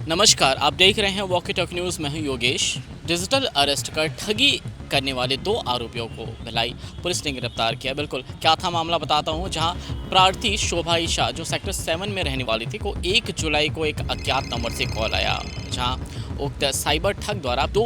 नमस्कार, आप देख रहे हैं वॉकी टॉक न्यूज़। मैं हूं योगेश। डिजिटल अरेस्ट कर ठगी करने वाले दो आरोपियों को भिलाई पुलिस ने गिरफ्तार किया। बिल्कुल क्या था मामला बताता हूं। जहां प्रार्थी शोभा ईशा जो सेक्टर 7 में रहने वाली थी को 1 जुलाई को एक अज्ञात नंबर से कॉल आया, जहां उक्त साइबर ठग द्वारा दो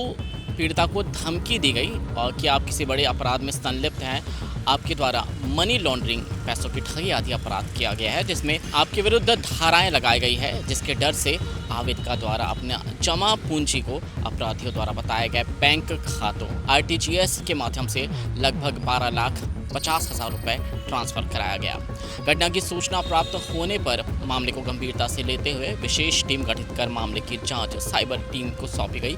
पीड़िता को धमकी दी गई और कि आप किसी बड़े अपराध में संलिप्त हैं, आपके द्वारा मनी लॉन्ड्रिंग, पैसों की ठगी आदि अपराध किया गया है, जिसमें आपके विरुद्ध धाराएं लगाई गई है, जिसके डर से आवेदका द्वारा अपने जमा पूंजी को अपराधियों द्वारा बताए गए बैंक खातों आरटीजीएस के माध्यम से लगभग 12,50,000 रुपये ट्रांसफर कराया गया। घटना की सूचना प्राप्त होने पर मामले को गंभीरता से लेते हुए विशेष टीम गठित कर मामले की जांच साइबर टीम को सौंपी गई।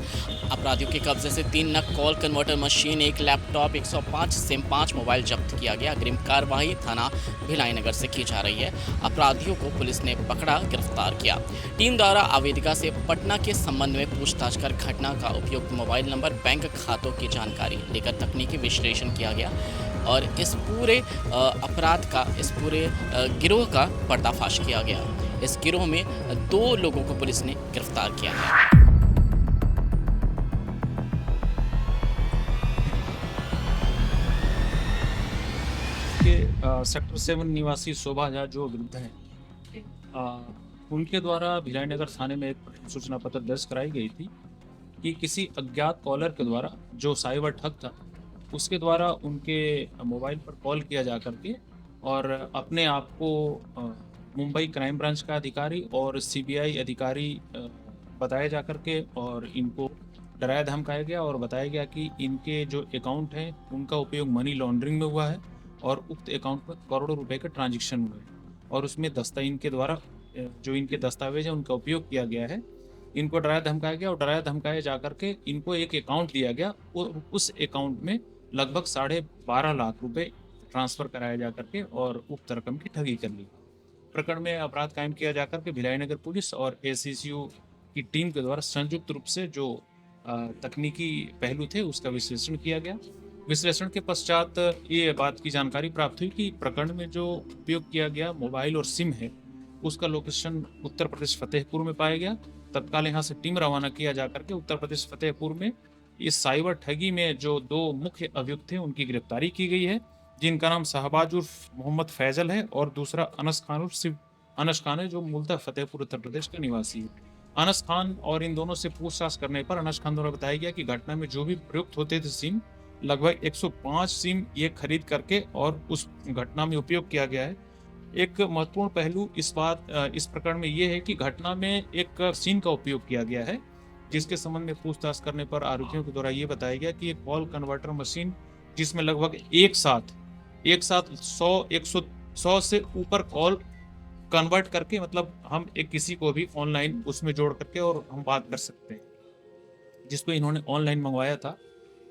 अपराधियों के कब्जे से 3 नग call converter machine, 1 laptop, 105 SIM, 5 mobile जब्त किया गया। अग्रिम कार्रवाई थाना भिलाई नगर से की जा रही है। अपराधियों को पुलिस ने पकड़ा, गिरफ्तार किया। टीम द्वारा आवेदिका से पटना के संबंध में पूछताछ कर घटना का उपयुक्त मोबाइल नंबर, बैंक खातों की जानकारी लेकर तकनीकी विश्लेषण किया गया और इस पूरे अपराध का, इस पूरे गिरोह का पर्दाफाश किया गया। इस गिरोह में 2 लोगों को पुलिस ने गिरफ्तार किया है। सेक्टर 7 निवासी शोभा झा जो वृद्ध हैं, उनके द्वारा भिलाई नगर थाने में एक सूचना पत्र दर्ज कराई गई थी कि किसी अज्ञात कॉलर के द्वारा जो साइबर ठग था उसके द्वारा उनके मोबाइल पर कॉल किया जा करके और अपने आप को मुंबई क्राइम ब्रांच का अधिकारी और सीबीआई अधिकारी बताया जा करके और इनको डराया धमकाया गया और बताया गया कि इनके जो अकाउंट हैं उनका उपयोग मनी लॉन्ड्रिंग में हुआ है और उक्त अकाउंट में करोड़ों रुपए का ट्रांजैक्शन हुए हैं और उसमें इनके द्वारा जो इनके दस्तावेज हैं उनका उपयोग किया गया है। इनको डराया धमकाया गया और डराया धमकाया जा करके इनको एक अकाउंट दिया गया और उस अकाउंट में लगभग 12.5 लाख रुपए ट्रांसफ़र कराया जा करके और उक्त रकम की ठगी कर ली। प्रकरण में अपराध कायम किया जा करके भिलाई नगर पुलिस और एसीसीयू की टीम के द्वारा संयुक्त रूप से जो तकनीकी पहलू थे उसका विश्लेषण किया गया। विश्लेषण के पश्चात ये बात की जानकारी प्राप्त हुई कि प्रकरण में जो उपयोग किया गया मोबाइल और सिम है उसका लोकेशन उत्तर प्रदेश फतेहपुर में पाया गया। तत्काल यहाँ से टीम रवाना किया जा करके उत्तर प्रदेश फतेहपुर में इस साइबर ठगी में जो 2 मुख्य अभियुक्त थे उनकी गिरफ्तारी की गई है, जिनका नाम शहबाज उर्फ मोहम्मद फैजल है और दूसरा अनस खान उर्फ अनस खान है जो मूलतः फतेहपुर उत्तर प्रदेश का निवासी है। अनस खान और इन दोनों से पूछताछ करने पर अनस खान द्वारा बताया गया कि घटना में जो भी प्रयुक्त होते थे सिम, लगभग 105 सिम ये खरीद करके और उस घटना में उपयोग किया गया है। एक महत्वपूर्ण पहलू इस प्रकरण में ये है कि घटना में एक सिम का उपयोग किया गया है, जिसके संबंध में पूछताछ करने पर आरोपियों के द्वारा ये बताया गया कि एक कॉल कन्वर्टर मशीन जिसमें लगभग एक साथ 100 से ऊपर कॉल कन्वर्ट करके, मतलब हम एक किसी को भी ऑनलाइन उसमें जोड़ करके और हम बात कर सकते हैं, जिसको इन्होंने ऑनलाइन मंगवाया था।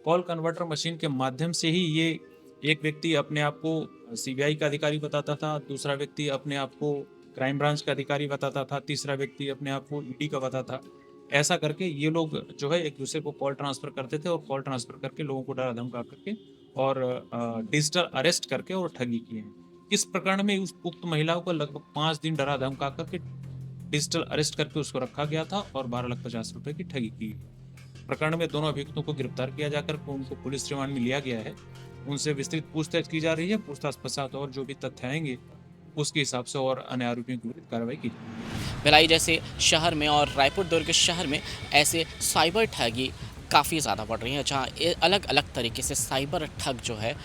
कॉल कन्वर्टर मशीन के माध्यम से ही ये एक व्यक्ति अपने आप को सीबीआई का अधिकारी बताता था, दूसरा व्यक्ति अपने आप को क्राइम ब्रांच का अधिकारी बताता था, तीसरा व्यक्ति अपने आप को ईडी का बताता था। ऐसा करके ये लोग जो है एक दूसरे को कॉल ट्रांसफ़र करते थे और कॉल ट्रांसफ़र करके लोगों को डरा धमका करके और डिजिटल अरेस्ट करके और ठगी किए हैं। इस प्रकरण में उस उक्त महिलाओं को लगभग 5 दिन डरा धमका करके डिजिटल अरेस्ट करके उसको रखा गया था और 12,50,000 रुपये की ठगी की। प्रकरण में दोनों अभियुक्तों को गिरफ्तार किया जाकर उनको पुलिस रिमांड में लिया गया है। उनसे विस्तृत पूछताछ की जा रही है। पूछताछ पश्चात और जो भी तथ्य आएंगे उसके हिसाब से और अन्य आरोपियों के विरुद्ध कार्रवाई की जाएगी। भिलाई जैसे शहर में और रायपुर दुर्ग शहर में ऐसे साइबर ठगी काफ़ी ज़्यादा बढ़ रही हैं, जहाँ अलग अलग तरीके से साइबर ठग जो है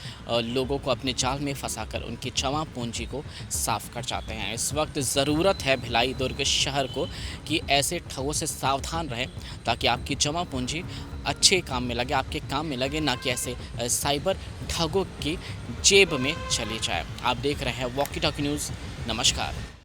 लोगों को अपने जाल में फंसाकर उनकी जमा पूंजी को साफ कर जाते हैं। इस वक्त ज़रूरत है भिलाई दुर्ग शहर को कि ऐसे ठगों से सावधान रहें, ताकि आपकी जमा पूंजी अच्छे काम में लगे, आपके काम में लगे, ना कि ऐसे साइबर ठगों की जेब में चली जाए। आप देख रहे हैं वॉकी टॉकी न्यूज़। नमस्कार।